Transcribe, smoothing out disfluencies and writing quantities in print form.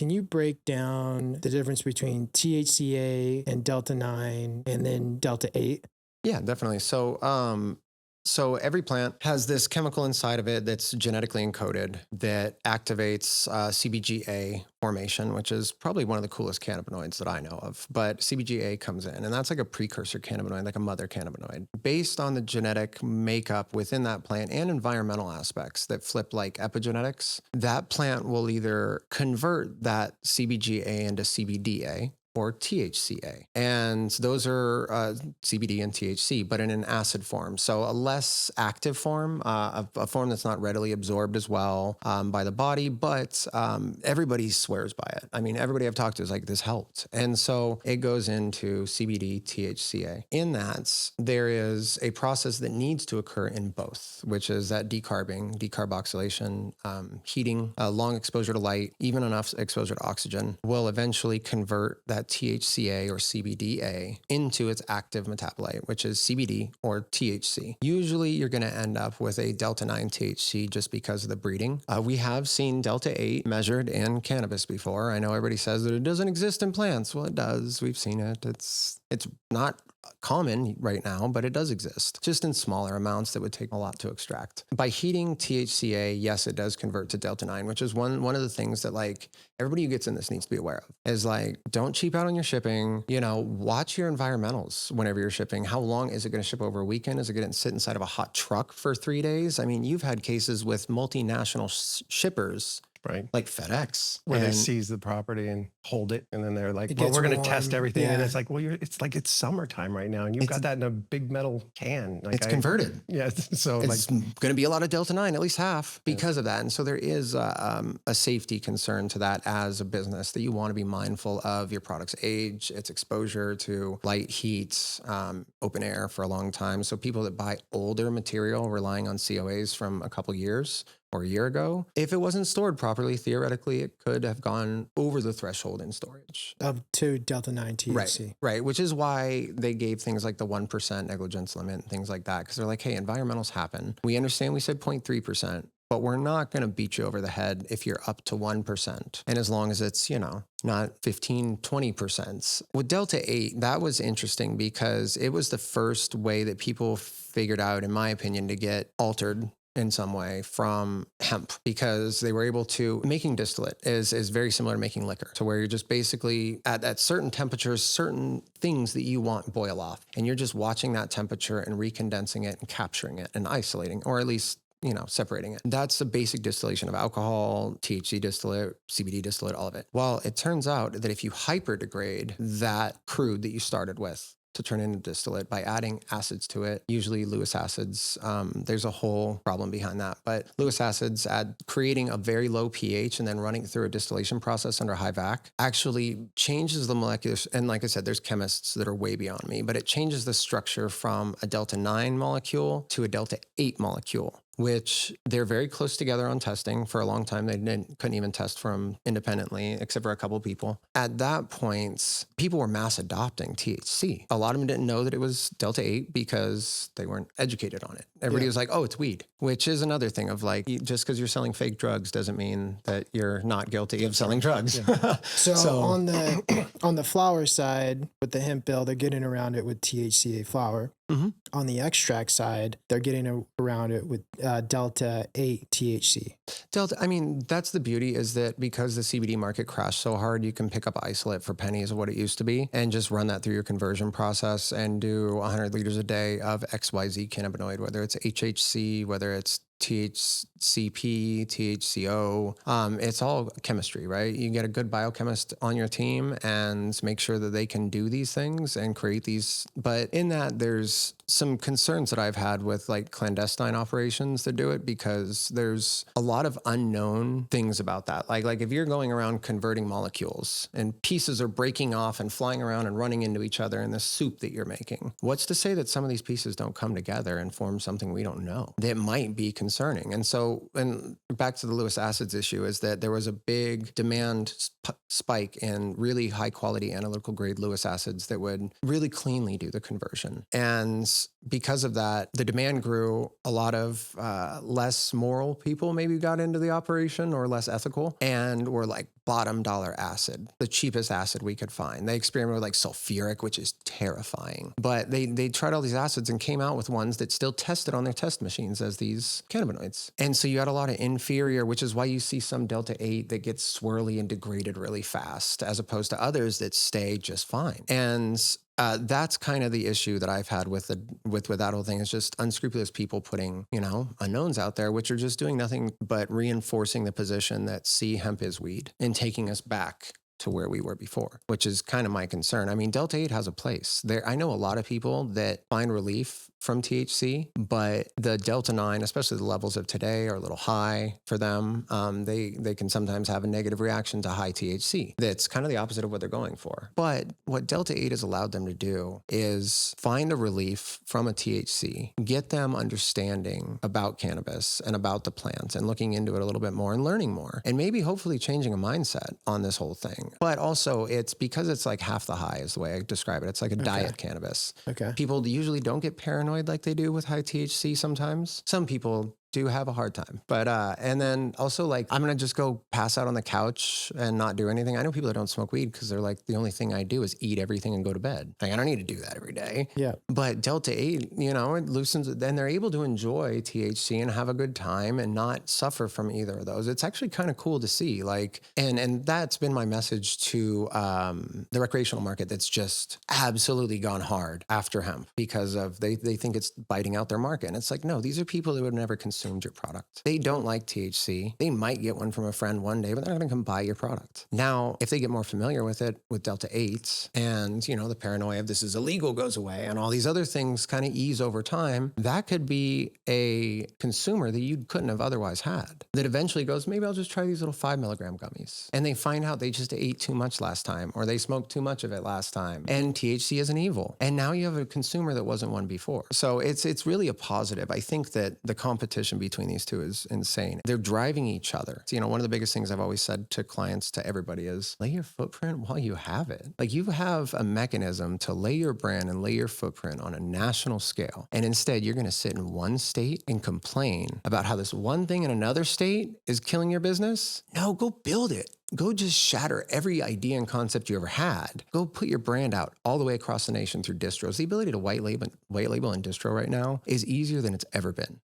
can you break down the difference between THCA and Delta-9 and then Delta-8? Yeah, definitely. So every plant has this chemical inside of it that's genetically encoded that activates CBGA formation, which is probably one of the coolest cannabinoids that I know of. But CBGA comes in, and that's like a precursor cannabinoid, like a mother cannabinoid. Based on the genetic makeup within that plant and environmental aspects that flip like epigenetics, that plant will either convert that CBGA into CBDA, or THCA. And those are CBD and THC, but in an acid form. So a less active form, a form that's not readily absorbed as well by the body, but everybody swears by it. I mean, everybody I've talked to is like, this helped. And so it goes into CBD, THCA. In that, there is a process that needs to occur in both, which is that decarboxylation, heating, long exposure to light, even enough exposure to oxygen will eventually convert that THCA or CBDA into its active metabolite, which is CBD or THC. Usually you're going to end up with a Delta-9 THC just because of the breeding. We have seen Delta-8 measured in cannabis before. I know everybody says that it doesn't exist in plants. Well, it does. We've seen it. It's not common right now, but it does exist, just in smaller amounts that would take a lot to extract. By heating THCA, yes, it does convert to Delta-9, which is one of the things that like everybody who gets in this needs to be aware of, is like, don't cheap out on your shipping. Watch your environmentals whenever you're shipping. How long is it going to ship over a weekend? Is it going to sit inside of a hot truck for 3 days? I mean, you've had cases with multinational shippers, right, like FedEx, where they seize the property and hold it, and then they're like, It well, gets we're going to warm. test everything. Yeah. And it's like, well, it's summertime right now, and you've got that in a big metal can. Like it's converted. Yeah. So it's going to be a lot of Delta-9, at least half, because of that. And so there is a safety concern to that as a business, that you want to be mindful of your product's age, its exposure to light, heat, open air for a long time. So people that buy older material relying on COAs from a couple years or a year ago, if it wasn't stored properly, theoretically, it could have gone over the threshold in storage. Up to Delta-9 THC. Right, which is why they gave things like the 1% negligence limit and things like that, because they're like, hey, environmentals happen. We understand we said 0.3%, but we're not going to beat you over the head if you're up to 1%. And as long as it's, not 15, 20%. With Delta-8, that was interesting because it was the first way that people figured out, in my opinion, to get altered in some way from hemp, because they were able to, making distillate is very similar to making liquor, to where you're just basically at certain temperatures, certain things that you want boil off, and you're just watching that temperature and recondensing it and capturing it and isolating, or at least separating it. That's the basic distillation of alcohol, THC distillate, CBD distillate, all of it. Well, it turns out that if you hyperdegrade that crude that you started with to turn into distillate by adding acids to it, usually Lewis acids. There's a whole problem behind that, but Lewis acids, creating a very low pH and then running through a distillation process under high vac, actually changes the molecular, and like I said, there's chemists that are way beyond me, but it changes the structure from a Delta-9 molecule to a Delta-8 molecule, which they're very close together on testing. For a long time, they couldn't even test from independently, except for a couple of people. At that point, people were mass adopting THC. A lot of them didn't know that it was Delta-8 because they weren't educated on it. Everybody was like, oh, it's weed, which is another thing of like, just because you're selling fake drugs doesn't mean that you're not guilty of selling drugs. Yeah. So on the flower side, with the hemp bill, they're getting around it with THCA flower. Mm-hmm. On the extract side, they're getting around it with Delta-8 THC. That's the beauty, is that because the CBD market crashed so hard, you can pick up isolate for pennies of what it used to be and just run that through your conversion process and do 100 liters a day of XYZ cannabinoid, whether it's HHC, whether it's THCP, THCO. It's all chemistry, right? You get a good biochemist on your team and make sure that they can do these things and create these. But in that, there's some concerns that I've had with like clandestine operations that do it, because there's a lot of unknown things about that. Like if you're going around converting molecules and pieces are breaking off and flying around and running into each other in the soup that you're making, what's to say that some of these pieces don't come together and form something we don't know that might be concerning? And so, and back to the Lewis acids issue, is that there was a big demand spike in really high quality analytical grade Lewis acids that would really cleanly do the conversion. And because of that, the demand grew. A lot of less moral people maybe got into the operation, or less ethical, and were like bottom dollar acid, the cheapest acid we could find. They experimented with like sulfuric, which is terrifying. But they tried all these acids and came out with ones that still tested on their test machines as these cannabinoids. And so you had a lot of inferior, which is why you see some Delta-8 that gets swirly and degraded really fast, as opposed to others that stay just fine. And that's kind of the issue that I've had with that whole thing, is just unscrupulous people putting, unknowns out there, which are just doing nothing but reinforcing the position that hemp is weed and taking us back to where we were before, which is kind of my concern. I mean, Delta-8 has a place there. I know a lot of people that find relief from THC, but the Delta-9, especially the levels of today, are a little high for them. They can sometimes have a negative reaction to high THC. That's kind of the opposite of what they're going for. But what Delta-8 has allowed them to do is find a relief from a THC, get them understanding about cannabis and about the plant and looking into it a little bit more and learning more, and maybe hopefully changing a mindset on this whole thing. But also, it's because it's like half the high is the way I describe it. It's like a diet cannabis. Okay. People usually don't get paranoid like they do with high THC sometimes. Some people do have a hard time. But, and then also like, I'm going to just go pass out on the couch and not do anything. I know people that don't smoke weed because they're like, the only thing I do is eat everything and go to bed. Like, I don't need to do that every day. Yeah. But Delta-8, it loosens, then they're able to enjoy THC and have a good time and not suffer from either of those. It's actually kind of cool to see, like, and that's been my message to the recreational market that's just absolutely gone hard after hemp because of, they think it's biting out their market. And it's like, no, these are people who would never consumed your product. They don't like THC. They might get one from a friend one day, but they're not going to come buy your product. Now, if they get more familiar with it, with Delta-8 and, the paranoia of this is illegal goes away and all these other things kind of ease over time, that could be a consumer that you couldn't have otherwise had that eventually goes, maybe I'll just try these little 5 milligram gummies. And they find out they just ate too much last time or they smoked too much of it last time. And THC isn't evil. And now you have a consumer that wasn't one before. So it's really a positive. I think that the competition between these two is insane. They're driving each other. So, one of the biggest things I've always said to clients, to everybody, is lay your footprint while you have it. Like, you have a mechanism to lay your brand and lay your footprint on a national scale. And instead, you're going to sit in one state and complain about how this one thing in another state is killing your business. No, go build it. Go just shatter every idea and concept you ever had. Go put your brand out all the way across the nation through distros. The ability to white label in distro right now is easier than it's ever been.